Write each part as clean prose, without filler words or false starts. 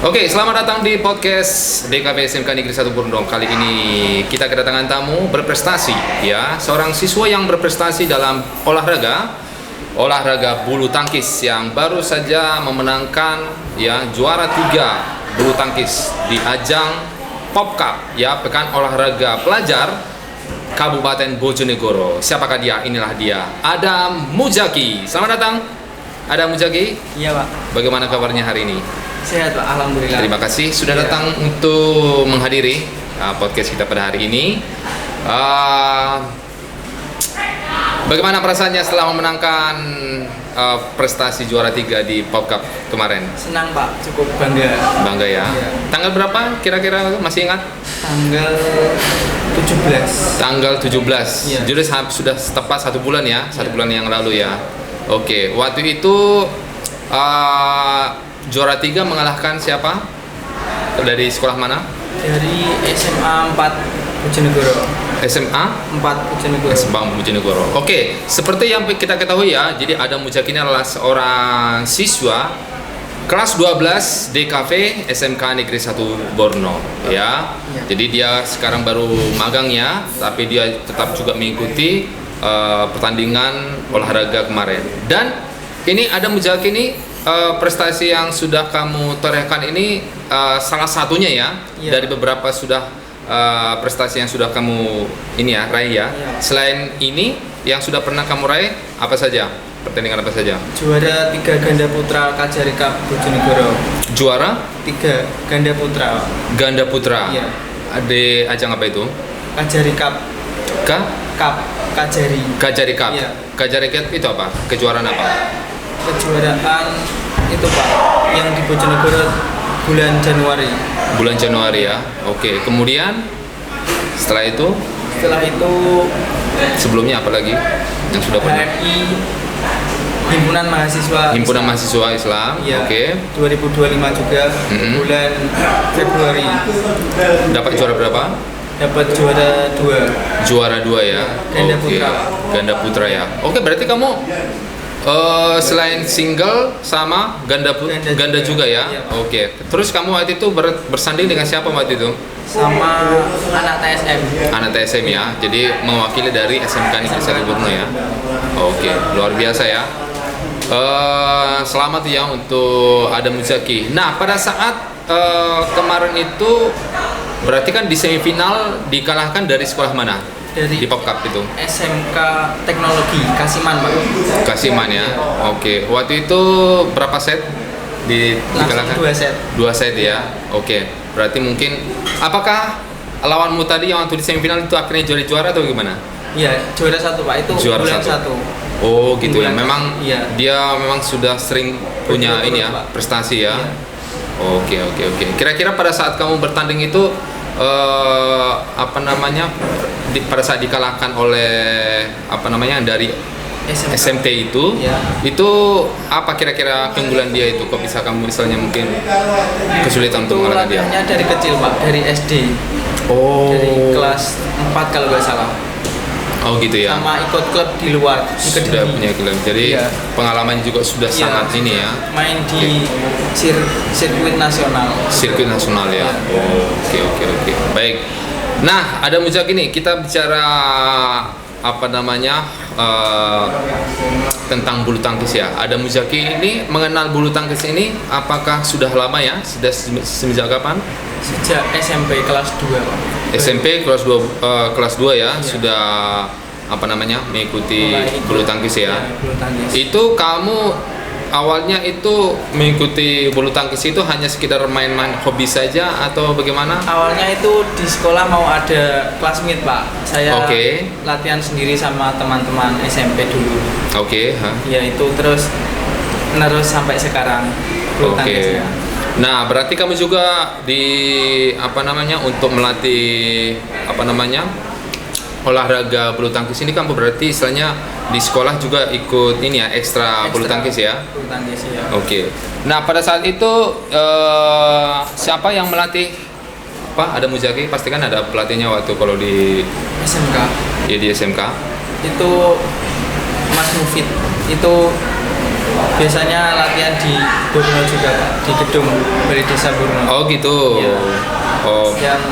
Oke, selamat datang di podcast DKV SMK Negeri 1 Borondong. Kali ini kita kedatangan tamu berprestasi, ya, seorang siswa yang berprestasi dalam olahraga bulu tangkis yang baru saja memenangkan ya juara 3 bulu tangkis di ajang Pop Cup, ya, Pekan Olahraga Pelajar Kabupaten Bojonegoro. Siapakah dia? Inilah dia, Adam Muzaki. Selamat datang, Adam Muzaki. Iya, Pak. Bagaimana kabarnya hari ini? Sehat, Pak. Alhamdulillah. Terima kasih sudah datang untuk menghadiri podcast kita pada hari ini. Bagaimana perasaannya setelah memenangkan prestasi juara 3 di Pop Cup kemarin? Senang, Pak. Cukup bangga. Bangga ya. Iya. Tanggal berapa kira-kira, masih ingat? Tanggal 17. Tanggal 17. Iya. Jadi sudah tepat 1 bulan ya, 1 bulan yang lalu ya. Oke, waktu itu juara 3 mengalahkan siapa? Dari sekolah mana? Dari SMA 4 Bojonegoro. SMA 4 Bojonegoro. Bojonegoro. Oke, seperti yang kita ketahui ya, jadi Adam Muzaki ini adalah seorang siswa kelas 12 DKV SMK Negeri 1 Borno, ya. Jadi dia sekarang baru magang ya, tapi dia tetap juga mengikuti pertandingan olahraga kemarin. Dan ini Adam Muzaki ini prestasi yang sudah kamu torehkan ini salah satunya ya, dari beberapa sudah prestasi yang sudah kamu ini ya raih ya. Selain ini yang sudah pernah kamu raih apa saja? Pertandingan apa saja? Juara 3 ganda putra Kajari Cup Bojonegoro. Juara 3 ganda putra. ganda putra. Iya. Ada ajang apa itu? Kajari Cup. Cup Kajari. Kajari Cup. Iya. Kajari Cup itu apa? Kejuaraan apa? Kejuaraan itu, Pak, yang di Bojonegoro bulan Januari. Bulan Januari ya. Oke. Kemudian setelah itu sebelumnya apa lagi yang sudah pernah? HMI Himpunan Mahasiswa Islam. Iya. Oke. 2025 juga bulan Februari. Dapat juara berapa? Dapat juara 2. Juara 2 ya. Ganda Oke. putra. Ganda putra ya. Oke, berarti kamu selain single sama ganda juga ya. Iya. Oke. Terus kamu waktu itu bersanding dengan siapa waktu itu? Sama anak TSM. Anak TSM ya. Jadi mewakili dari SMK Negeri 1 Borno ya. Oke, luar biasa ya. Selamat ya untuk Adam Muzaki. Nah, pada saat kemarin itu berarti kan di semifinal dikalahkan dari sekolah mana? Dari Di Pop Cup itu? SMK Teknologi Kasiman, Pak. Kasiman ya. Oke. Waktu itu berapa set dikalahkan? 2 set. 2 set ya. Oke. Berarti mungkin apakah lawanmu tadi yang waktu di semifinal itu akhirnya juara atau gimana? Iya, juara 1, Pak. Itu Juara bulan 1. 1. Oh, gitu ya. Bulan, Memang iya. dia memang sudah sering punya Betul, ini ya, Pak. prestasi ya. Iya. Oke. Kira-kira pada saat kamu bertanding itu pada saat dikalahkan oleh dari SMT itu, Iya. itu apa kira-kira keunggulan dia itu? Kok bisa kamu misalnya mungkin kesulitan Itu untuk mengalahkan dia? latihannya dari kecil, Pak, dari SD. Oh. Dari kelas 4 kalau nggak salah. Oh gitu ya. Sama ikut klub di luar, di Sudah Kediri. punya klub. Jadi Iya. pengalamannya juga sudah Iya. sangat ini ya. Main di sirkuit nasional. Sirkuit nasional ya. Oke. Baik. Nah, ada Muzaki nih, kita bicara tentang bulu tangkis ya. Ada Muzaki ini mengenal bulu tangkis ini apakah sudah lama ya? Sudah semenjak kapan? Sejak SMP kelas 2, Pak. SMP kelas 2 ya, Iya. sudah mengikuti Mulai ikut. bulu tangkis ya. Iya, bulu tangkis. Itu kamu awalnya itu mengikuti bulu tangkis itu hanya sekedar main-main hobi saja atau bagaimana? Awalnya itu di sekolah mau ada class meet, Pak. Saya Oke. latihan sendiri sama teman-teman SMP dulu. Oke. Ya itu terus sampai sekarang bulu Oke. tangkisnya. Nah, berarti kamu juga untuk melatih olahraga bulu tangkis ini kamu berarti istilahnya di sekolah juga ikut ini ya, ekstra bulu tangkis ya. Bulu tangkis ya. Oke. Nah, pada saat itu siapa yang melatih? Ada Muzaki, pastikan ada pelatihnya waktu kalau di SMK di SMK. itu Mas Mufid. Itu biasanya latihan di Borno juga Pak, di gedung Balai Desa Borno. Oh gitu. Iya. Oh, Yang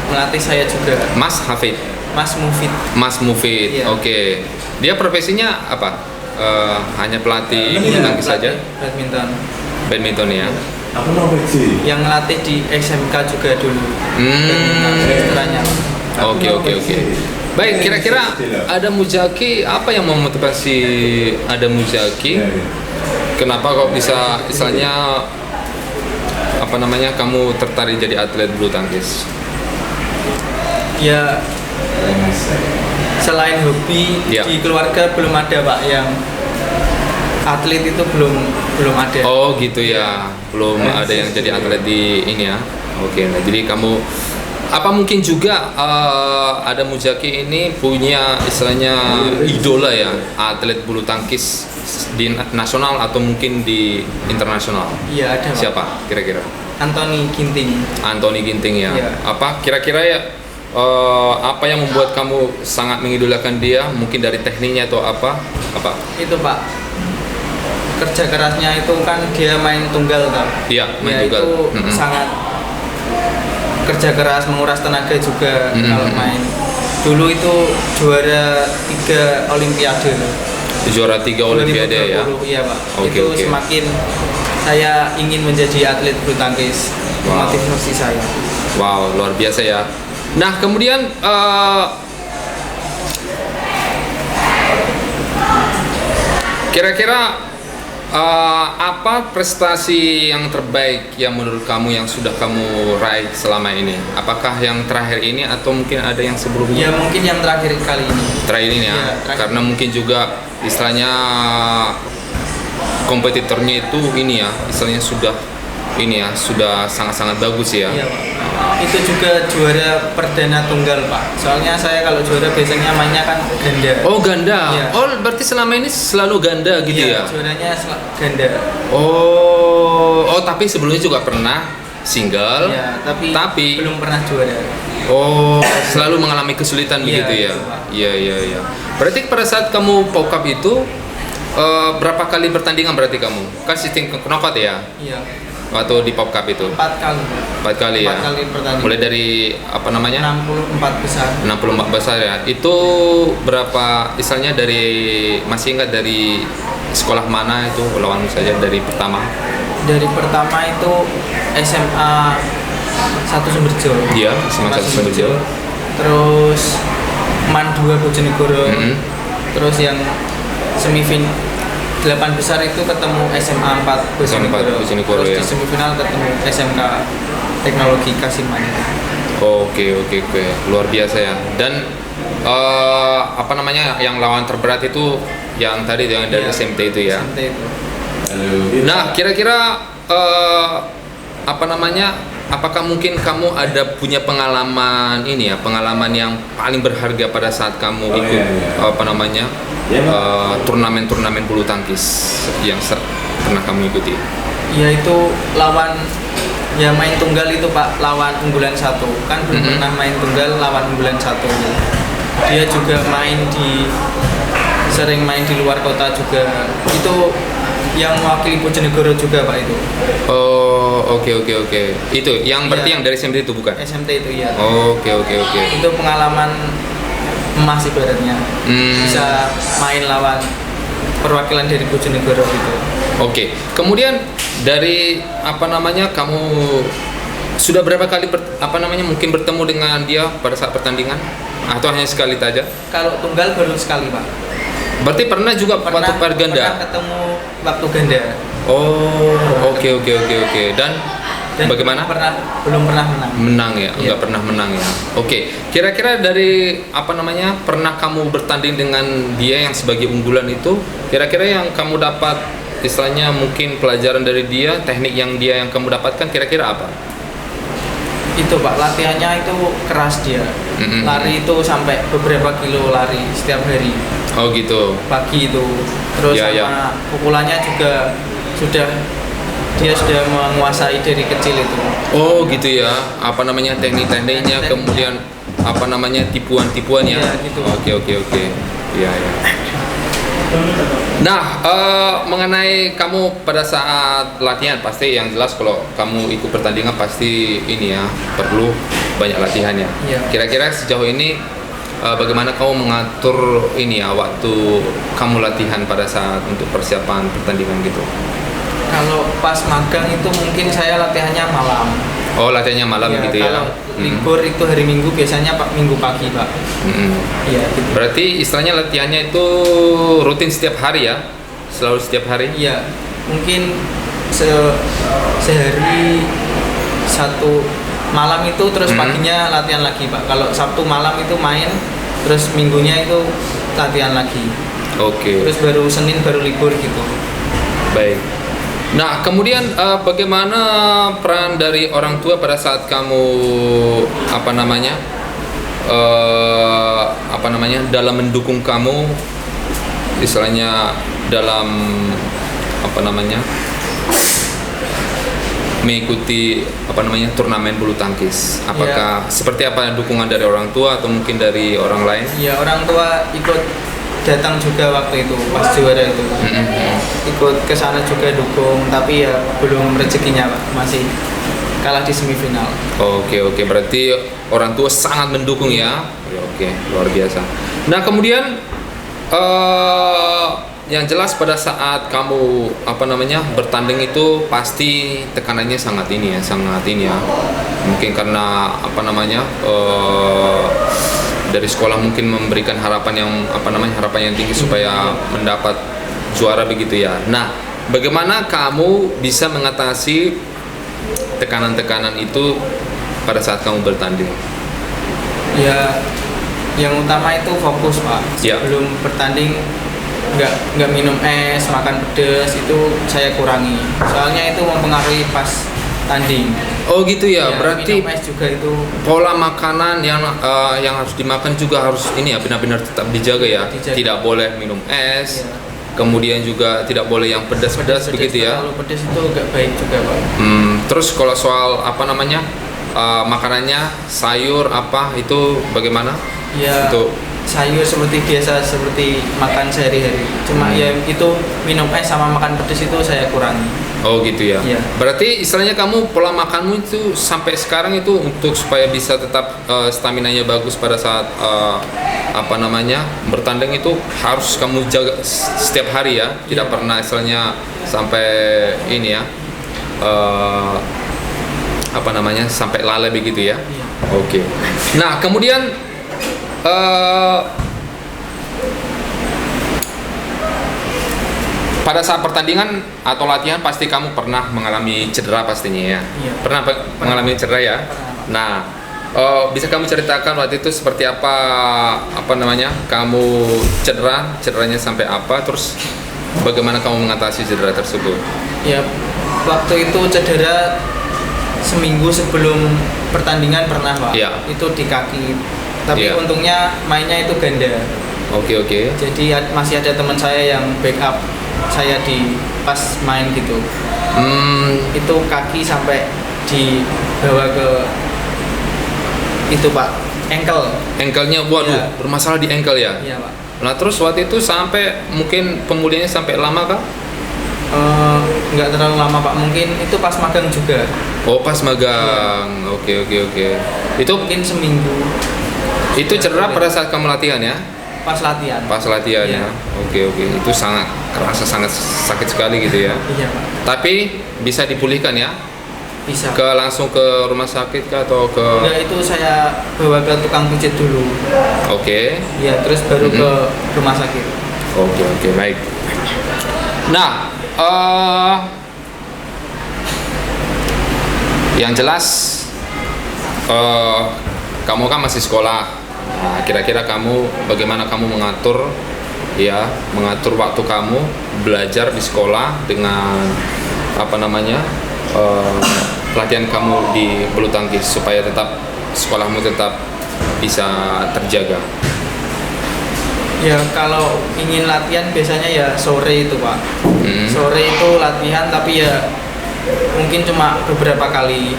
melatih saya juga Mas Hafid. Mas Mufid. Mas Mufid. Iya. Oke. Dia profesinya apa? Hanya pelatih bulu tangkis saja? Badminton. Badminton ya. Aku mau sih. Yang melatih di SMK juga dulu. Badminton istilahnya. Oke. Baik, kira-kira ada Muzaki, apa yang memotivasi ada Muzaki? Kenapa kok bisa istilahnya apa namanya kamu tertarik jadi atlet bulu tangkis? Ya, selain hobi Ya. di keluarga belum ada Pak yang atlet itu belum ada. Oh gitu ya, belum ada yang jadi atlet di ini ya. Oke, nah, jadi kamu apa mungkin juga ada Muzaki ini punya istilahnya idola ya, atlet bulu tangkis di nasional atau mungkin di internasional? Iya ada Pak. Siapa kira-kira? Anthony Ginting. Anthony Ginting ya. Iya. Apa kira-kira ya apa yang membuat kamu sangat mengidolakan dia? Mungkin dari tekniknya atau apa? Apa? Itu Pak, kerja kerasnya itu kan dia main tunggal kan. Iya, main Ya, tunggal. itu Mm-mm. sangat kerja keras, menguras tenaga juga Mm-mm. kalau main. Dulu itu juara 3 Olimpiade. Juara 3 Olimpiade ya. 2020, iya Pak. Oke, Itu oke. semakin saya ingin menjadi atlet bulu tangkis. Wow. Motivasi saya. Wow, luar biasa ya. Nah, kemudian kira-kira apa prestasi yang terbaik yang menurut kamu yang sudah kamu raih selama ini? Apakah yang terakhir ini atau mungkin ada yang sebelumnya? Ya mungkin yang terakhir kali ini. Terakhir ini ya, Iya, terakhir. karena mungkin juga istilahnya kompetitornya itu ini ya, istilahnya sudah ini ya, sudah sangat-sangat bagus ya. Iya Pak. Itu juga juara perdana tunggal Pak. Soalnya saya kalau juara biasanya mainnya kan ganda. Oh ganda, Iya. oh berarti selama ini selalu ganda gitu ya? Iya, juaranya ganda. Oh tapi sebelumnya juga pernah single, Iya, tapi belum pernah juara. oh selalu mengalami kesulitan Iya, begitu ya? itu, Pak. Iya. Berarti pada saat kamu POKAP itu berapa kali pertandingan berarti kamu? Kan sistem knockout ya? Iya. Waktu di POKAP itu? 4 kali. 4 kali ya? 4 kali pertandingan. Mulai dari apa namanya? 64 besar. 64 besar ya. Itu berapa istilahnya dari masih ingat dari sekolah mana itu lawanmu saja dari pertama? Dari pertama itu SMA 1 Sumberjo. Iya, SMA 1 Sumberjo. Terus MAN 2 Bojonegoro. Mm-hmm. Terus yang semifinal 8 besar itu ketemu SMA 4 Bojonegoro. Bojonegoro, Terus ya. di semifinal ketemu SMK Teknologi Kasiman. Oke, luar biasa ya. Dan apa namanya yang lawan terberat itu yang tadi yang dari Iya, SMT itu ya. SMT itu. Nah, kira-kira apa namanya? Apakah mungkin kamu ada punya pengalaman ini ya, pengalaman yang paling berharga pada saat kamu ikut apa namanya turnamen-turnamen bulu tangkis yang pernah kamu ikuti? Yaitu lawan ya main tunggal itu Pak, lawan unggulan 1 kan belum Mm-hmm. pernah main tunggal lawan unggulan 1. Dia juga sering main di luar kota juga. Itu yang mewakili Bojonegoro juga Pak itu. Oh, oke. Itu yang berarti Iya. yang dari SMT itu bukan? SMT itu ya. Oke. Itu pengalaman emas ibaratnya. Bisa main lawan perwakilan dari Bojonegoro gitu. Oke. Kemudian dari apa namanya kamu sudah berapa kali mungkin bertemu dengan dia pada saat pertandingan atau hanya sekali saja? Kalau tunggal baru sekali Pak. Berarti pernah juga waktu per ganda? Pernah ketemu waktu ganda. Oh, oke. Dan bagaimana? Belum pernah menang. Menang ya, Iya. nggak pernah menang ya. Oke, kira-kira dari apa namanya pernah kamu bertanding dengan dia yang sebagai unggulan itu, kira-kira yang kamu dapat istilahnya mungkin pelajaran dari dia, teknik yang kamu dapatkan kira-kira apa? Itu Pak, latihannya itu keras dia. Mm-mm. Lari itu sampai beberapa kilo lari setiap hari. Oh gitu. Pagi itu. Terus Ya, sama pukulannya juga dia sudah menguasai dari kecil itu. Oh gitu ya. Apa namanya teknik-tekniknya, kemudian apa namanya tipuan-tipuan ya. Iya, gitu. Oke. Iya. Nah, mengenai kamu pada saat latihan, pasti yang jelas kalau kamu ikut pertandingan pasti ini ya, perlu banyak latihan ya. Iya. Kira-kira sejauh ini bagaimana kamu mengatur ini ya waktu kamu latihan pada saat untuk persiapan pertandingan gitu? Kalau pas magang itu mungkin saya latihannya malam. Oh, latihannya malam Iya, gitu ya? kalau libur itu hari Minggu biasanya Minggu pagi Pak. Iya gitu. Berarti istilahnya latihannya itu rutin setiap hari ya? Selalu setiap hari? Iya, mungkin sehari satu malam itu terus paginya latihan lagi Pak. Kalau Sabtu malam itu main, terus Minggunya itu latihan lagi. Oke. Terus baru Senin baru libur gitu. Baik. Nah, kemudian bagaimana peran dari orang tua pada saat kamu dalam mendukung kamu, istilahnya dalam mengikuti turnamen bulu tangkis? Apakah seperti apa dukungan dari orang tua atau mungkin dari orang lain? Ya, orang tua ikut datang juga waktu itu pas juara itu. Ikut ke sana juga dukung, tapi ya belum rezekinya Pak, masih kalah di semifinal. Oke, berarti orang tua sangat mendukung ya. Oke, luar biasa. Nah, kemudian yang jelas pada saat kamu bertanding itu pasti tekanannya sangat ini ya. Mungkin karena dari sekolah mungkin memberikan harapan yang tinggi supaya mendapat juara begitu ya. Nah, bagaimana kamu bisa mengatasi tekanan-tekanan itu pada saat kamu bertanding? Ya, yang utama itu fokus Pak. Ya. Sebelum bertanding nggak minum es, makan pedas itu saya kurangi. Soalnya itu mempengaruhi pas tanding. Oh gitu ya, berarti minum es juga itu. pola makanan yang harus dimakan juga harus ini ya benar-benar tetap dijaga ya. Dijaga. Tidak boleh minum es. Ya. Kemudian juga tidak boleh yang pedas-pedas begitu ya. Kalau pedas itu nggak baik juga Pak. Terus kalau soal makanannya sayur itu bagaimana? Ya, Untuk sayur seperti biasa, seperti makan sehari-hari. Cuma ya itu minum es sama makan pedas itu saya kurangi. Oh gitu ya. Iya. Berarti istilahnya kamu pola makanmu itu sampai sekarang itu untuk supaya bisa tetap stamina-nya bagus pada saat bertanding itu harus kamu jaga setiap hari ya. Tidak Iya. pernah istilahnya sampai ini ya. Sampai lalai begitu ya. Iya. Oke. Nah, kemudian pada saat pertandingan atau latihan pasti kamu pernah mengalami cedera pastinya ya. Iya. Pernah mengalami cedera ya. Pernah. Nah, bisa kamu ceritakan waktu itu seperti apa kamu cederanya sampai apa, terus bagaimana kamu mengatasi cedera tersebut? Ya, waktu itu cedera seminggu sebelum pertandingan pernah Pak. Iya. Itu di kaki. Tapi Iya. untungnya mainnya itu ganda. Oke. Jadi masih ada teman saya yang backup saya di pas main gitu. Itu kaki sampai dibawa ke itu Pak, Engkelnya, waduh, Iya. bermasalah di engkel ya. Iya Pak. Nah, terus waktu itu sampai mungkin pemulihannya sampai lama kah? Nggak terlalu lama Pak, mungkin itu pas magang juga. Oh, pas magang. Oke. Itu Mungkin seminggu cedera pada saat kamu latihan ya? pas latihan. Pas latihan ya. Iya. Oke. Itu sangat sakit sekali gitu ya. Iya Pak, Tapi bisa dipulihkan ya? bisa. Langsung ke rumah sakit kah atau ke? Enggak, itu saya bawa ke tukang pijat dulu. Oke. Ya, terus baru ke rumah sakit. Oke, baik. Nah, yang jelas kamu kan masih sekolah. Nah, kira-kira bagaimana kamu mengatur waktu kamu belajar di sekolah dengan latihan kamu di bulu tangkis supaya tetap sekolahmu tetap bisa terjaga? Ya, kalau ingin latihan biasanya ya sore itu Pak. Sore itu latihan, tapi ya mungkin cuma beberapa kali.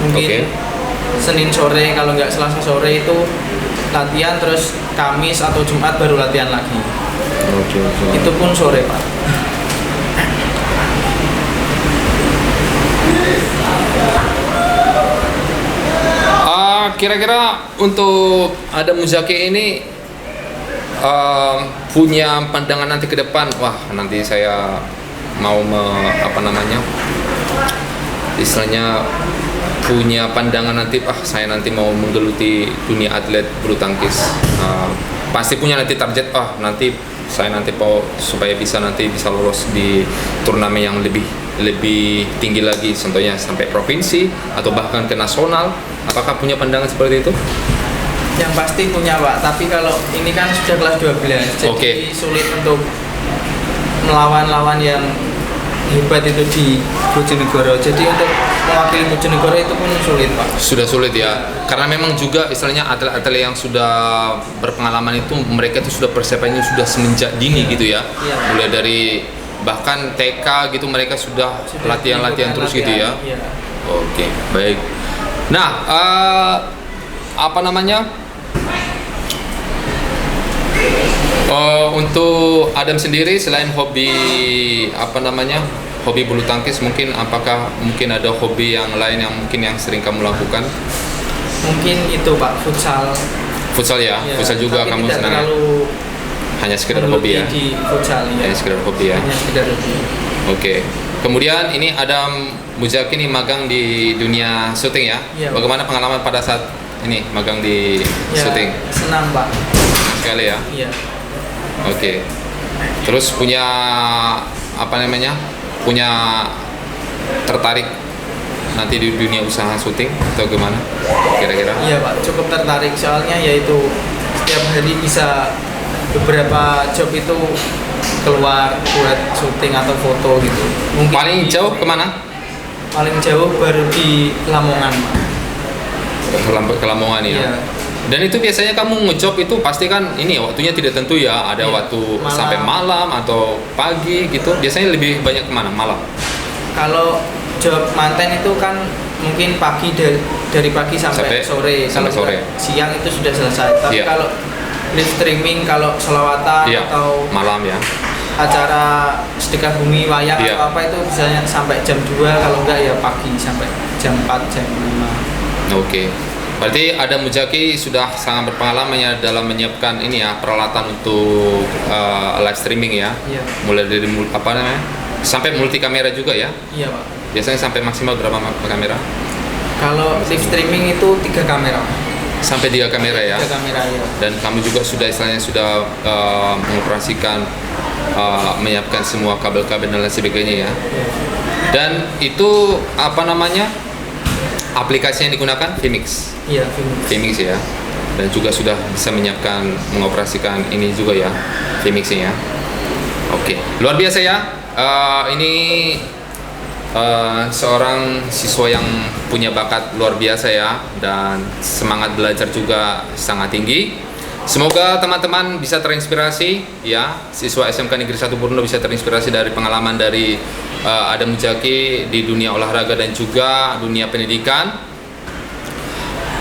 Mungkin Oke. Senin sore, kalau nggak Selasa sore itu latihan, terus Kamis atau Jumat baru latihan lagi. Oke. Itu pun sore Pak. Kira-kira untuk Adam Muzaki ini punya pandangan nanti ke depan, wah nanti saya mau istilahnya punya pandangan nanti, saya nanti mau menggeluti dunia atlet bulu tangkis. Pasti punya nanti target, nanti saya nanti mau supaya bisa lolos di turnamen yang lebih tinggi lagi, contohnya sampai provinsi atau bahkan ke nasional. Apakah punya pandangan seperti itu? Yang pasti punya Pak, tapi kalau ini kan sudah kelas 12, jadi sulit untuk melawan lawan yang hebat itu di Bojonegoro. Jadi untuk mewakili Bojonegoro itu pun sulit Pak. Sudah sulit ya, karena memang juga istilahnya atlet-atlet yang sudah berpengalaman itu mereka itu sudah persiapannya sudah semenjak dini gitu ya. Mulai dari bahkan TK gitu mereka sudah latihan terus gitu ya. Oke, baik. Nah, untuk Adam sendiri selain hobi hobi bulu tangkis, apakah mungkin ada hobi yang lain yang sering kamu lakukan? Mungkin itu Pak, futsal ya, futsal juga kamu senang. Hanya sekedar hobi ya. Di futsal ya. Hanya sekedar hobi ya. Hanya sekedar hobi. Oke. Kemudian ini Adam Muzaki ini magang di dunia syuting ya. Iya, Bagaimana pengalaman pada saat ini magang di syuting? Senang Pak. Senang sekali ya. Iya. Oke. Terus punya punya tertarik nanti di dunia usaha syuting atau gimana kira-kira? Iya Pak, cukup tertarik soalnya yaitu setiap hari bisa beberapa job itu keluar buat syuting atau foto gitu. Mungkin paling jauh kemana? Paling jauh baru di Lamongan Pak. Ke Lamongan ya. Iya. Dan itu biasanya kamu ngejob itu pasti kan ini waktunya tidak tentu ya, ada waktu malam, sampai malam atau pagi gitu. Biasanya lebih banyak kemana? Malam. Kalau job manten itu kan mungkin pagi dari pagi sampai sore. Sampai sore. Siang itu sudah selesai. Tapi kalau live streaming, kalau selawatan atau malam ya. Acara sedekah bumi wayang atau apa itu misalnya sampai jam 2, kalau enggak ya pagi sampai jam 4, jam 5. Oke. Berarti Adam Muzaki sudah sangat berpengalaman ya dalam menyiapkan ini ya peralatan untuk live streaming ya. Iya. Mulai dari sampai multi kamera juga ya. Iya Pak. Biasanya sampai maksimal berapa kamera? Kalau live streaming itu 3 kamera. Sampai 3 kamera ya. 3 kamera ya. Dan kamu juga sudah mengoperasikan menyiapkan semua kabel-kabel dan lain sebagainya ya. Dan itu aplikasi yang digunakan Vmix. Iya, Vmix ya. Dan juga sudah bisa mengoperasikan ini juga ya, Vmix-nya ya. Oke, luar biasa ya. Ini seorang siswa yang punya bakat luar biasa ya, dan semangat belajar juga sangat tinggi. Semoga teman-teman bisa terinspirasi ya, siswa SMK Negeri 1 Borno bisa terinspirasi dari pengalaman dari Adam Muzaki di dunia olahraga dan juga dunia pendidikan.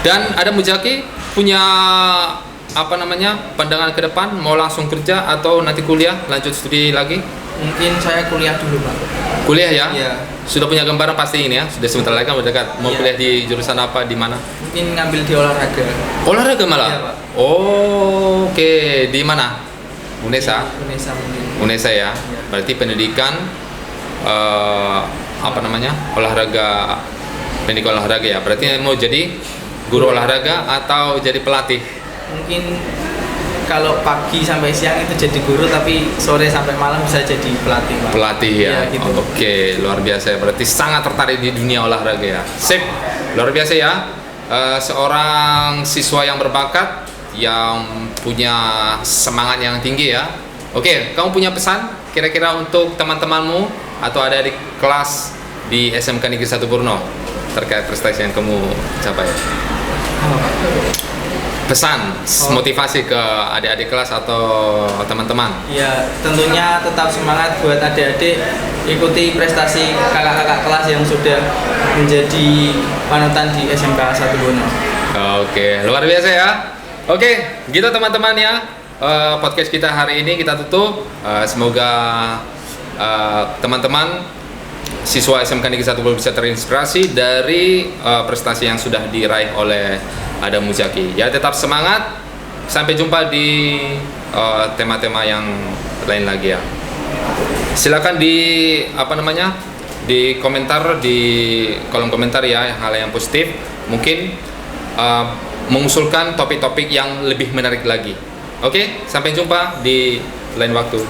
Dan Adam Muzaki punya pandangan ke depan, mau langsung kerja atau nanti kuliah lanjut studi lagi? Mungkin saya kuliah dulu Pak. Kuliah ya? Iya. Sudah punya gambaran pasti ini ya, sudah sebentar lagi kan mendekat. Mau kuliah di jurusan apa, di mana? Mungkin ngambil di olahraga. Olahraga malah? Iya Pak. Oh, oke. Di mana? Unesa? Unesa ya. Iya. Berarti pendidikan olahraga, pendidikan olahraga ya. Berarti mau jadi guru olahraga atau jadi pelatih? Mungkin kalau pagi sampai siang itu jadi guru, tapi sore sampai malam bisa jadi pelatih Pak. Pelatih ya, gitu. Oke, luar biasa ya. Berarti sangat tertarik di dunia olahraga ya. Sip, luar biasa ya. Seorang siswa yang berbakat, yang punya semangat yang tinggi ya. Oke, kamu punya pesan kira-kira untuk teman-temanmu atau adik-adik kelas di SMK Negeri 1 Borno terkait prestasi yang kamu capai? Pesan, motivasi ke adik-adik kelas atau teman-teman? Ya, tentunya tetap semangat buat adik-adik, ikuti prestasi kakak-kakak kelas yang sudah menjadi panutan di SMK 1 Borno. Oke, luar biasa ya. Oke, gitu teman-teman ya. Podcast kita hari ini kita tutup. Semoga teman-teman siswa SMK Negeri 1 bisa terinspirasi dari prestasi yang sudah diraih oleh Adam Muzaki. Ya, tetap semangat. Sampai jumpa di tema-tema yang lain lagi ya. Silakan di di komentar, di kolom komentar ya, hal yang positif. Mungkin mengusulkan topik-topik yang lebih menarik lagi. Oke, sampai jumpa di lain waktu.